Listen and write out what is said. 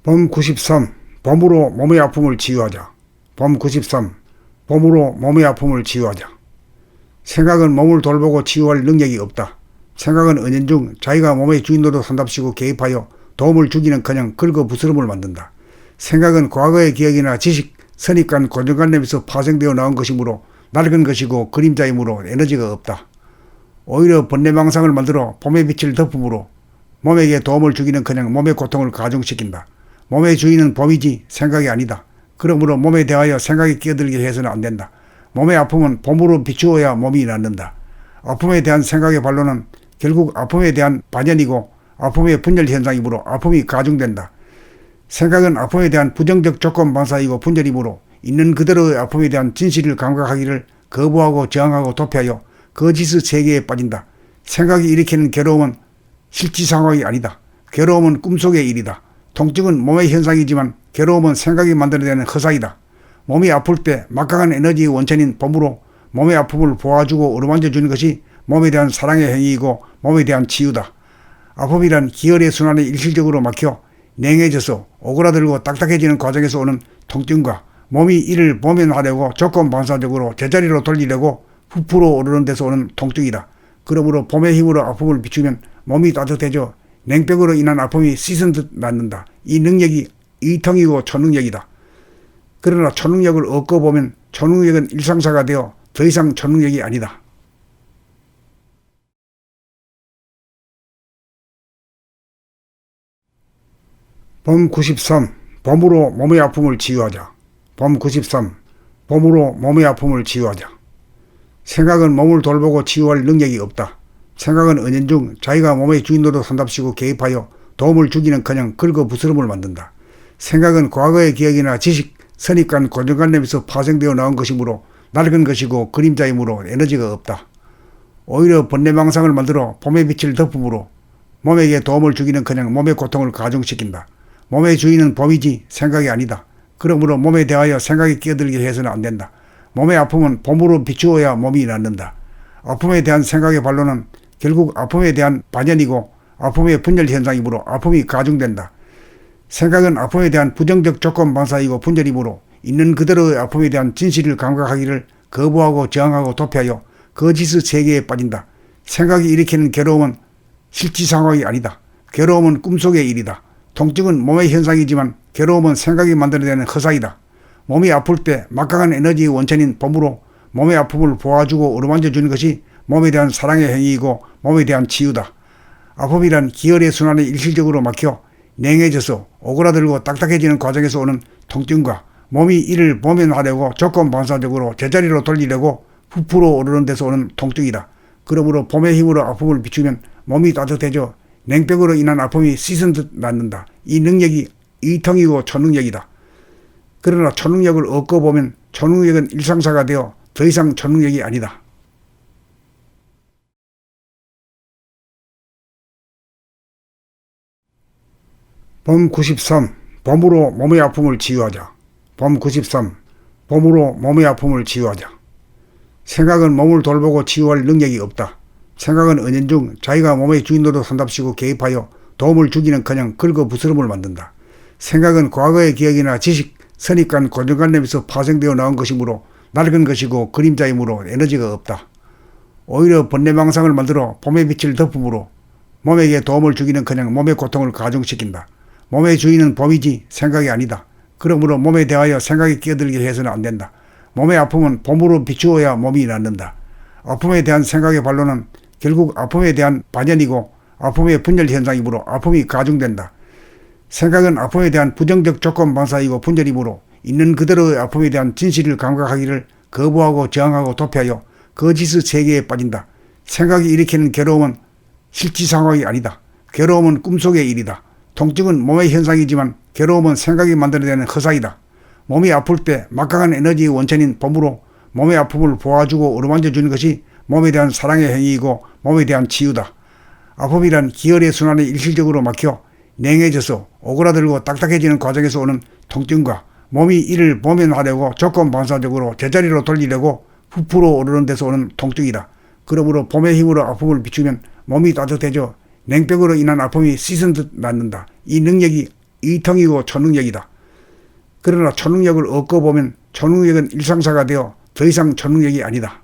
범 93. 봄으로 몸의 아픔을 치유하자. 범 93. 봄으로 몸의 아픔을 치유하자. 생각은 몸을 돌보고 치유할 능력이 없다. 생각은 은연중 자기가 몸의 주인으로 산답시고 개입하여 도움을 주기는커녕 긁어 부스럼을 만든다. 생각은 과거의 기억이나 지식, 선입관, 고정관념에서 파생되어 나온 것이므로 낡은 것이고 그림자이므로 에너지가 없다. 오히려 번뇌망상을 만들어 봄의 빛을 덮음으로 몸에게 도움을 주기는커녕 몸의 고통을 가중시킨다. 몸의 주인은 봄이지 생각이 아니다. 그러므로 몸에 대하여 생각이 끼어들게 해서는 안 된다. 몸의 아픔은 봄으로 비추어야 몸이 낫는다. 아픔에 대한 생각의 반론은 결국 아픔에 대한 반연이고 아픔의 분열 현상이므로 아픔이 가중된다. 생각은 아픔에 대한 부정적 조건 반사이고 분열이므로 있는 그대로의 아픔에 대한 진실을 감각하기를 거부하고 저항하고 도피하여 거짓의 세계에 빠진다. 생각이 일으키는 괴로움은 실지 상황이 아니다. 괴로움은 꿈속의 일이다. 통증은 몸의 현상이지만 괴로움은 생각이 만들어내는 허사이다. 몸이 아플 때 막강한 에너지의 원천인 봄으로 몸의 아픔을 보아주고 어루만져 주는 것이 몸에 대한 사랑의 행위이고 몸에 대한 치유다. 아픔이란 기혈의 순환이 일시적으로 막혀 냉해져서 오그라들고 딱딱해지는 과정에서 오는 통증과 몸이 이를 모면하려고 조건 반사적으로 제자리로 돌리려고 부풀어 오르는 데서 오는 통증이다. 그러므로 봄의 힘으로 아픔을 비추면 몸이 따뜻해져 냉병으로 인한 아픔이 씻은 듯 낫는다. 이 능력이 이통이고 초능력이다. 그러나 초능력을 얻고 보면 초능력은 일상사가 되어 더 이상 초능력이 아니다. 범 93. 봄으로 몸의 아픔을 치유하자. 범 93. 봄으로 몸의 아픔을 치유하자. 생각은 몸을 돌보고 치유할 능력이 없다. 생각은 은연중 자기가 몸의 주인으로 산답시고 개입하여 도움을 주기는커녕 긁어 부스럼을 만든다. 생각은 과거의 기억이나 지식, 선입관, 고정관념에서 파생되어 나온 것이므로 낡은 것이고 그림자이므로 에너지가 없다. 오히려 번뇌망상을 만들어 봄의 빛을 덮음으로 몸에게 도움을 주기는커녕 몸의 고통을 가중시킨다. 몸의 주인은 봄이지 생각이 아니다. 그러므로 몸에 대하여 생각이 끼어들게 해서는 안 된다. 몸의 아픔은 봄으로 비추어야 몸이 낫는다. 아픔에 대한 생각의 반론은 결국 아픔에 대한 반연이고 아픔의 분열 현상이므로 아픔이 가중된다. 생각은 아픔에 대한 부정적 조건 반사이고 분열이므로 있는 그대로의 아픔에 대한 진실을 감각하기를 거부하고 저항하고 도피하여 거짓의 세계에 빠진다. 생각이 일으키는 괴로움은 실지 상황이 아니다. 괴로움은 꿈속의 일이다. 통증은 몸의 현상이지만 괴로움은 생각이 만들어내는 허사이다. 몸이 아플 때 막강한 에너지의 원천인 봄으로 몸의 아픔을 보아주고 어루만져 주는 것이 몸에 대한 사랑의 행위이고 몸에 대한 치유다. 아픔이란 기혈의 순환이 일시적으로 막혀 냉해져서 오그라들고 딱딱해지는 과정에서 오는 통증과 몸이 이를 모면하려고 조건 반사적으로 제자리로 돌리려고 부풀어 오르는 데서 오는 통증이다. 그러므로 봄의 힘으로 아픔을 비추면 몸이 따뜻해져 냉병으로 인한 아픔이 씻은 듯 낫는다. 이 능력이 이통이고 초능력이다. 그러나 초능력을 얻고 보면 초능력은 일상사가 되어 더 이상 초능력이 아니다. 범 93. 봄으로 몸의 아픔을 치유하자. 범 93. 봄으로 몸의 아픔을 치유하자. 생각은 몸을 돌보고 치유할 능력이 없다. 생각은 은연중 자기가 몸의 주인으로 산답시고 개입하여 도움을 주기는커녕 긁어 부스럼을 만든다. 생각은 과거의 기억이나 지식, 선입관, 고정관념에서 파생되어 나온 것이므로 낡은 것이고 그림자이므로 에너지가 없다. 오히려 번뇌망상을 만들어 봄의 빛을 덮음으로 몸에게 도움을 주기는커녕 몸의 고통을 가중시킨다. 몸의 주인은 봄이지 생각이 아니다. 그러므로 몸에 대하여 생각이 끼어들게 해서는 안 된다. 몸의 아픔은 봄으로 비추어야 몸이 낫는다. 아픔에 대한 생각의 반론은 결국 아픔에 대한 반연이고 아픔의 분열 현상이므로 아픔이 가중된다. 생각은 아픔에 대한 부정적 조건 반사이고 분열이므로 있는 그대로의 아픔에 대한 진실을 감각하기를 거부하고 저항하고 도피하여 거짓의 세계에 빠진다. 생각이 일으키는 괴로움은 실지 상황이 아니다. 괴로움은 꿈속의 일이다. 통증은 몸의 현상이지만 괴로움은 생각이 만들어내는 허사이다. 몸이 아플 때 막강한 에너지의 원천인 봄으로 몸의 아픔을 보아주고 어루만져 주는 것이 몸에 대한 사랑의 행위이고 몸에 대한 치유다. 아픔이란 기혈의 순환이 일시적으로 막혀 냉해져서 오그라들고 딱딱해지는 과정에서 오는 통증과 몸이 이를 모면하려고 조건 반사적으로 제자리로 돌리려고 부풀어 오르는 데서 오는 통증이다. 그러므로 봄의 힘으로 아픔을 비추면 몸이 따뜻해져 냉병으로 인한 아픔이 씻은 듯 낫는다. 이 능력이 이통이고 초능력이다. 그러나 초능력을 얻고 보면 초능력은 일상사가 되어 더 이상 초능력이 아니다.